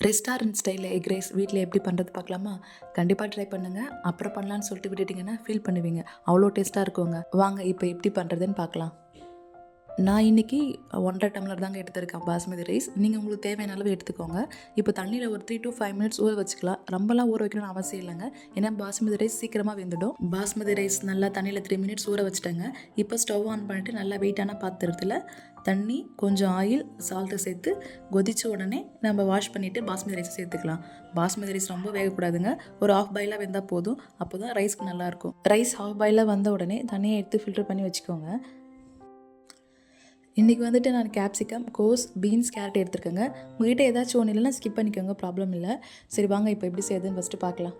Restaurant ஸ்டைலில் egg rice வீட்டில் எப்படி பண்ணுறது பார்க்கலாமா? கண்டிப்பாக ட்ரை பண்ணுங்கள். அப்புறம் பண்ணலான்னு சொல்லிட்டு விட்டுட்டிங்கன்னா ஃபீல் பண்ணுவீங்க. அவ்வளோ டேஸ்ட்டாக இருக்குங்க. வாங்க இப்போ எப்படி பண்ணுறதுன்னு பார்க்கலாம். நான் இன்றைக்கி 1.5 டம்ளர் தாங்க எடுத்துருக்கேன் பாஸ்மதி ரைஸ். நீங்கள் உங்களுக்கு தேவையான அளவு எடுத்துக்கோங்க. இப்போ தண்ணியில் ஒரு 3 to 5 மினிட்ஸ் ஊற வச்சுக்கலாம். ரொம்பலாம் ஊற வைக்கணும்னு அவசியம் இல்லைங்க. ஏன்னா பாஸ்மதி ரைஸ் சீக்கிரமாக வெந்துடும். பாஸ்மதி ரைஸ் நல்லா தண்ணியில் 3 மினிட்ஸ் ஊற வச்சுட்டேங்க. இப்போ ஸ்டவ் ஆன் பண்ணிவிட்டு நல்லா வெயிட்டான பாத்திரத்தில் தண்ணி, கொஞ்சம் ஆயில், சால்ட்டை சேர்த்து கொதிச்ச உடனே நம்ம வாஷ் பண்ணிவிட்டு பாஸ்மதி ரைஸை சேர்த்துக்கலாம். பாஸ்மதி ரைஸ் ரொம்ப வேகக்கூடாதுங்க. ஒரு ஆஃப் பாயிலாக வெந்தால் போதும். அப்போ தான் ரைஸ்க்கு நல்லாயிருக்கும். ரைஸ் ஆஃப் பாயிலாக வந்த உடனே தண்ணியை எடுத்து ஃபில்டர் பண்ணி வச்சுக்கோங்க. இன்றைக்கி வந்துட்டு நான் கேப்சிகம், கோஸ், பீன்ஸ், கேரட் எடுத்துருக்கேங்க. உங்கள்கிட்ட ஏதாச்சும் ஒன்று இல்லைன்னா ஸ்கிப் பண்ணிக்கோங்க, ப்ராப்ளம் இல்லை. சரி வாங்க இப்போ எப்படி செய்யுதுன்னு ஃபஸ்ட்டு பார்க்கலாம்.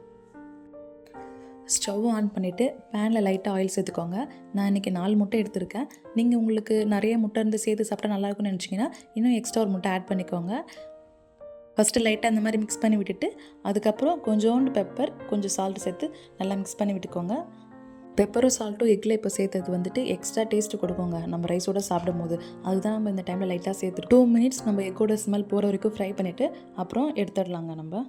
ஸ்டவ் ஆன் பண்ணிவிட்டு பேனில் லைட்டாக ஆயில் சேர்த்துக்கோங்க. நான் இன்றைக்கி 4 முட்டை எடுத்திருக்கேன். நீங்கள் உங்களுக்கு நிறைய முட்டை இருந்து சேர்த்து சாப்பிட்டா நல்லாயிருக்கும்னு நினச்சிங்கன்னா இன்னும் எக்ஸ்ட்ரா ஒரு முட்டை ஆட் பண்ணிக்கோங்க. ஃபஸ்ட்டு லைட்டாக அந்த மாதிரி மிக்ஸ் பண்ணி விட்டுட்டு அதுக்கப்புறம் கொஞ்சோண்டு பெப்பர், கொஞ்சம் சால்ட் சேர்த்து நல்லா மிக்ஸ் பண்ணி விட்டுக்கோங்க. பெப்பரும் சால்ட்டும் எக்கில் இப்போ சேர்த்தது வந்துட்டு எக்ஸ்ட்ரா டேஸ்ட்டு கொடுக்குங்க நம்ம ரைஸோடு சாப்பிடும் போது. அதுதான் நம்ம இந்த டைமில் லைட்டாக சேர்த்துட்டு 2 மினிட்ஸ் நம்ம எக்கோட ஸ்மெல் போகிற வரைக்கும் ஃப்ரை பண்ணிவிட்டு அப்புறம் எடுத்துடலாங்க. நம்ம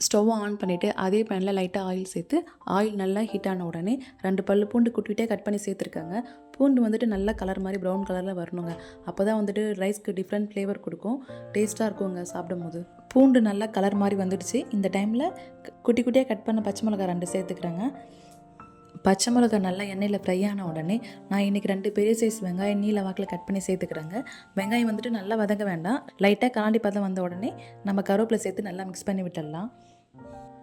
ஸ்டவ்வை ஆன் பண்ணிவிட்டு அதே பேனில் லைட்டாக ஆயில் சேர்த்து ஆயில் நல்லா ஹீட் ஆன உடனே 2 பல்லு பூண்டு குட்டிகிட்டே கட் பண்ணி சேர்த்துருக்காங்க. பூண்டு வந்துட்டு நல்லா கலர் மாதிரி ப்ரௌன் கலரில் வரணுங்க. அப்போ தான் வந்துட்டு ரைஸ்க்கு டிஃப்ரெண்ட் ஃப்ளேவர் கொடுக்கும், டேஸ்ட்டாக இருக்குங்க சாப்பிடும் போது. பூண்டு நல்லா கலர் மாதிரி வந்துடுச்சு. இந்த டைமில் குட்டி குட்டியாக கட் பண்ண பச்சை மிளகாய் 2 சேர்த்துக்கிறேங்க. பச்சை மிளகா நல்லா எண்ணெயில் ஃப்ரை ஆன உடனே நான் இன்றைக்கி 2 பெரிய சைஸ் வெங்காயம் நீல வாக்கில் கட் பண்ணி சேர்த்துக்கிறேங்க. வெங்காயம் வந்துட்டு நல்லா வதங்க வேண்டாம். லைட்டாக காண்டி பதம் வந்த உடனே நம்ம கருவேப்பிலை சேர்த்து நல்லா மிக்ஸ் பண்ணி விட்டுடலாம்.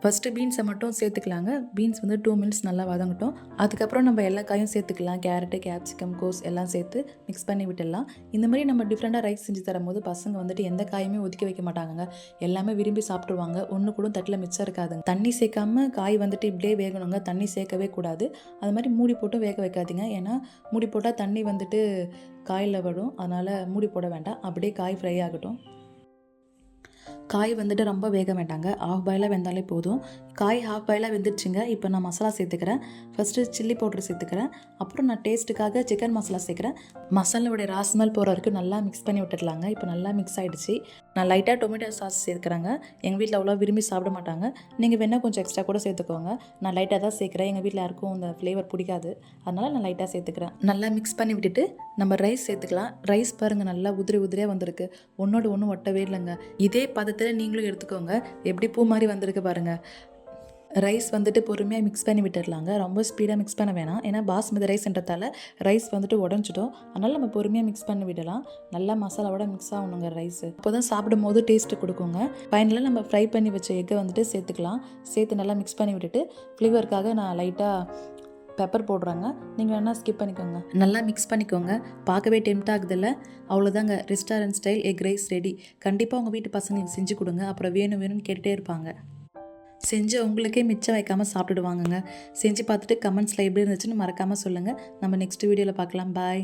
ஃபஸ்ட்டு பீன்ஸை மட்டும் சேர்த்துக்கலாங்க. பீன்ஸ் வந்து 2 மினிட்ஸ் நல்லா வதங்கட்டும். அதுக்கப்புறம் நம்ம எல்லா காயும் சேர்த்துக்கலாம். கேரட்டு, கேப்சிகம், கோஸ் எல்லாம் சேர்த்து மிக்ஸ் பண்ணி விட்டுடலாம். இந்த மாதிரி நம்ம டிஃப்ரெண்ட்டாக ரைஸ் செஞ்சு தரும்போது பசங்க வந்துட்டு எந்த காயுமே ஒதுக்கி வைக்க மாட்டாங்க. எல்லாமே விரும்பி சாப்பிட்ருவாங்க. ஒன்று கூட தட்டில் மிச்சம் இருக்காதுங்க. தண்ணி சேர்க்காம காய் வந்துட்டு இப்படியே வேகணுங்க. தண்ணி சேர்க்கவே கூடாது. அது மாதிரி மூடி போட்டு வேக வைக்காதீங்க. ஏன்னா மூடி போட்டால் தண்ணி வந்துட்டு காயில் விடும். அதனால் மூடி போட வேண்டாம். அப்படியே காய் ஃப்ரை ஆகட்டும். காய் வந்துட்டு ரொம்ப வேக வேண்டாங்க. ஆஃப் பாயிலாக வெந்தாலே போதும். காய் ஹாஃப் பாயிலாக வெந்துடுச்சுங்க. இப்போ நான் மசாலா சேர்த்துக்கிறேன். ஃபஸ்ட்டு சில்லி பவுட்ரு சேர்த்துக்கிறேன். அப்புறம் நான் டேஸ்ட்டுக்காக சிக்கன் மசாலா சேர்க்குறேன். மசாலாவோடைய ராஸ்மல் போகிற வரைக்கும் நல்லா மிக்ஸ் பண்ணி விட்டுடலாங்க. இப்போ நல்லா மிக்ஸ் ஆகிடுச்சு. நான் லைட்டாக டொமேட்டோ சாஸ் சேர்க்குறேங்க. எங்கள் வீட்டில் அவ்வளோ விரும்பி சாப்பிட மாட்டாங்க. நீங்கள் வேணால் கொஞ்சம் எக்ஸ்ட்ரா கூட சேர்த்துக்கோங்க. நான் லைட்டாக தான் சேர்க்குறேன். எங்கள் வீட்டில் யாருக்கும் அந்த ஃப்ளேவர் பிடிக்காது. அதனால் நான் லைட்டாக சேர்த்துக்கிறேன். நல்லா மிக்ஸ் பண்ணி விட்டுட்டு நம்ம ரைஸ் சேர்த்துக்கலாம். ரைஸ் பாருங்கள் நல்லா உதிரியாக வந்திருக்கு. ஒன்றோடு ஒன்று ஒட்டவே இல்லைங்க. இதே பதத்தில் நீங்களும் எடுத்துக்கோங்க. எப்படி பூ மாதிரி வந்திருக்கு பாருங்கள். ரைஸ் வந்துட்டு பொறுமையாக மிக்ஸ் பண்ணி விட்டுடலாங்க. ரொம்ப ஸ்பீடாக மிக்ஸ் பண்ண வேணாம். ஏன்னா பாஸ்மதி ரைஸ்ன்றதால ரைஸ் வந்துட்டு உடஞ்சிடும். அதனால் நம்ம பொறுமையாக மிக்ஸ் பண்ணி விடலாம். நல்லா மசாலாவோட மிக்ஸ் ஆகணுங்க ரைஸ். அப்போ தான் சாப்பிடும் போது டேஸ்ட்டு கொடுக்குங்க. ஃபைனலாக நம்ம ஃப்ரை பண்ணி வச்ச எக்கை வந்துட்டு சேர்த்துக்கலாம். சேர்த்து நல்லா மிக்ஸ் பண்ணி விட்டுட்டு ஃப்ளேவருக்காக நான் லைட்டாக பெப்பர் போடுறாங்க. நீங்கள் வேணால் ஸ்கிப் பண்ணிக்கோங்க. நல்லா மிக்ஸ் பண்ணிக்கோங்க. பார்க்கவே டெம்ட் ஆகுதில்ல? அவ்வளோதாங்க, restaurant style egg rice ready. கண்டிப்பாக உங்கள் வீட்டு பசங்களுக்கு செஞ்சு கொடுங்க. அப்புறம் வேணும்னு கேட்டுகிட்டே இருப்பாங்க. செஞ்சு உங்களுக்கே மிச்சம் வைக்காமல் சாப்பிட்டுடுவாங்கங்க. செஞ்சு பார்த்துட்டு கமெண்ட்ஸில் எப்படி இருந்துச்சுன்னு மறக்காமல் சொல்லுங்கள். நம்ம நெக்ஸ்ட் வீடியோவில் பார்க்கலாம். பாய்.